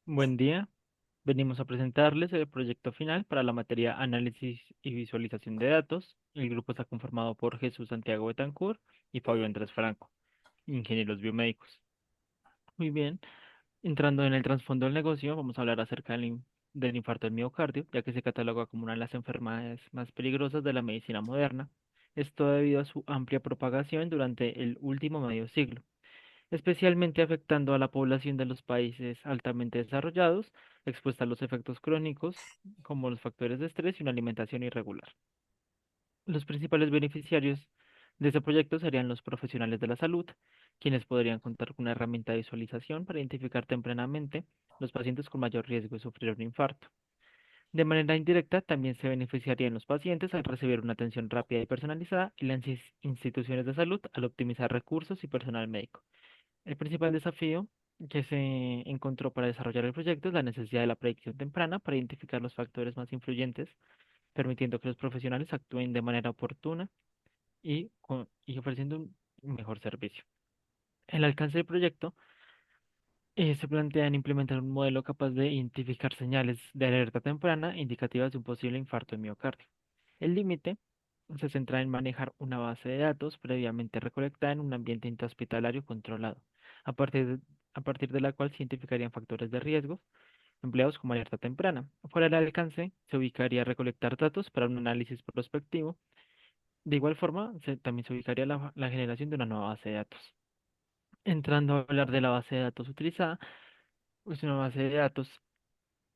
Buen día. Venimos a presentarles el proyecto final para la materia Análisis y Visualización de Datos. El grupo está conformado por Jesús Santiago Betancourt y Fabio Andrés Franco, ingenieros biomédicos. Muy bien. Entrando en el trasfondo del negocio, vamos a hablar acerca del infarto del miocardio, ya que se cataloga como una de las enfermedades más peligrosas de la medicina moderna. Esto debido a su amplia propagación durante el último medio siglo, especialmente afectando a la población de los países altamente desarrollados, expuesta a los efectos crónicos, como los factores de estrés y una alimentación irregular. Los principales beneficiarios de este proyecto serían los profesionales de la salud, quienes podrían contar con una herramienta de visualización para identificar tempranamente los pacientes con mayor riesgo de sufrir un infarto. De manera indirecta, también se beneficiarían los pacientes al recibir una atención rápida y personalizada y las instituciones de salud al optimizar recursos y personal médico. El principal desafío que se encontró para desarrollar el proyecto es la necesidad de la predicción temprana para identificar los factores más influyentes, permitiendo que los profesionales actúen de manera oportuna y ofreciendo un mejor servicio. El alcance del proyecto se plantea en implementar un modelo capaz de identificar señales de alerta temprana indicativas de un posible infarto de miocardio. El límite se centra en manejar una base de datos previamente recolectada en un ambiente intrahospitalario controlado, a partir de, a partir de la cual se identificarían factores de riesgo empleados como alerta temprana. Fuera del alcance, se ubicaría recolectar datos para un análisis prospectivo. De igual forma, también se ubicaría la generación de una nueva base de datos. Entrando a hablar de la base de datos utilizada, es una base de datos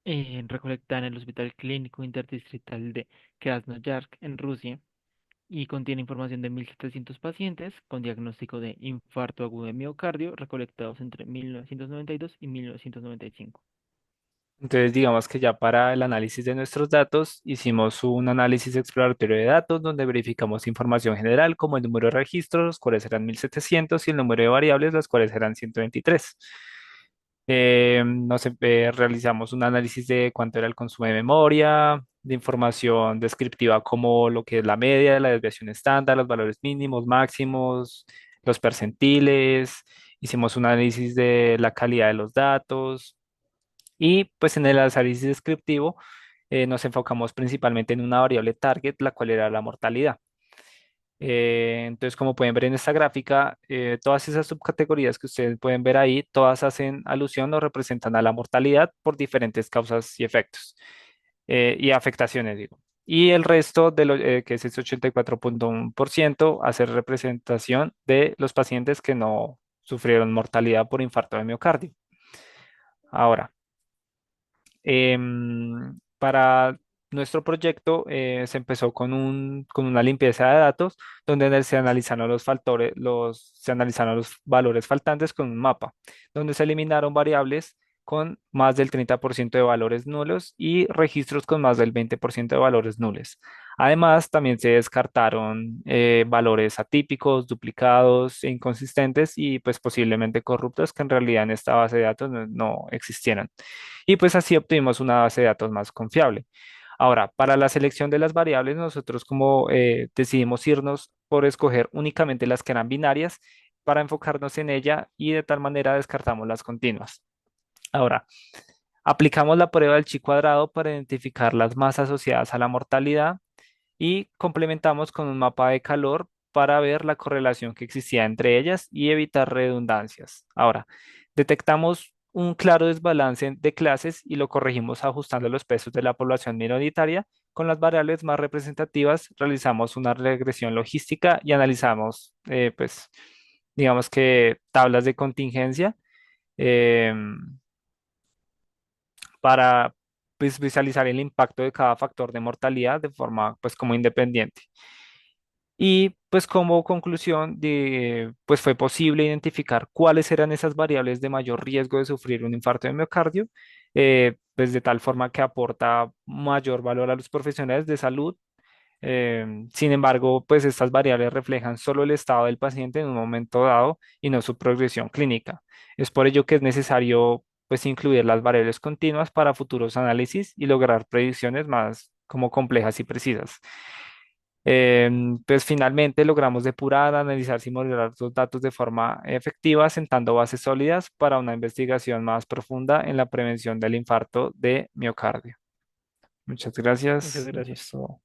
recolectada en el Hospital Clínico Interdistrital de Krasnoyarsk, en Rusia, y contiene información de 1.700 pacientes con diagnóstico de infarto agudo de miocardio recolectados entre 1992 y 1995. Entonces, digamos que ya para el análisis de nuestros datos, hicimos un análisis exploratorio de datos donde verificamos información general como el número de registros, los cuales eran 1.700 y el número de variables, las cuales eran 123. Realizamos un análisis de cuánto era el consumo de memoria, de información descriptiva como lo que es la media, la desviación estándar, los valores mínimos, máximos, los percentiles. Hicimos un análisis de la calidad de los datos y pues en el análisis descriptivo nos enfocamos principalmente en una variable target, la cual era la mortalidad. Entonces, como pueden ver en esta gráfica, todas esas subcategorías que ustedes pueden ver ahí, todas hacen alusión o representan a la mortalidad por diferentes causas y efectos y afectaciones, digo. Y el resto, que es ese 84,1%, hace representación de los pacientes que no sufrieron mortalidad por infarto de miocardio. Ahora, para nuestro proyecto se empezó con una limpieza de datos donde se analizaron los factores, se analizaron los valores faltantes con un mapa, donde se eliminaron variables con más del 30% de valores nulos y registros con más del 20% de valores nulos. Además, también se descartaron valores atípicos, duplicados e inconsistentes y pues posiblemente corruptos que en realidad en esta base de datos no existieran. Y pues así obtuvimos una base de datos más confiable. Ahora, para la selección de las variables, nosotros como decidimos irnos por escoger únicamente las que eran binarias para enfocarnos en ella y de tal manera descartamos las continuas. Ahora, aplicamos la prueba del chi cuadrado para identificar las más asociadas a la mortalidad y complementamos con un mapa de calor para ver la correlación que existía entre ellas y evitar redundancias. Ahora, detectamos un claro desbalance de clases y lo corregimos ajustando los pesos de la población minoritaria. Con las variables más representativas, realizamos una regresión logística y analizamos, pues, digamos que tablas de contingencia em, para pues, visualizar el impacto de cada factor de mortalidad de forma, pues, como independiente. Y pues como conclusión pues fue posible identificar cuáles eran esas variables de mayor riesgo de sufrir un infarto de miocardio, pues de tal forma que aporta mayor valor a los profesionales de salud. Sin embargo, pues estas variables reflejan solo el estado del paciente en un momento dado y no su progresión clínica. Es por ello que es necesario pues incluir las variables continuas para futuros análisis y lograr predicciones más como complejas y precisas. Pues finalmente logramos depurar, analizar y modelar los datos de forma efectiva, sentando bases sólidas para una investigación más profunda en la prevención del infarto de miocardio. Muchas Muchas gracias. Eso gracias. es todo.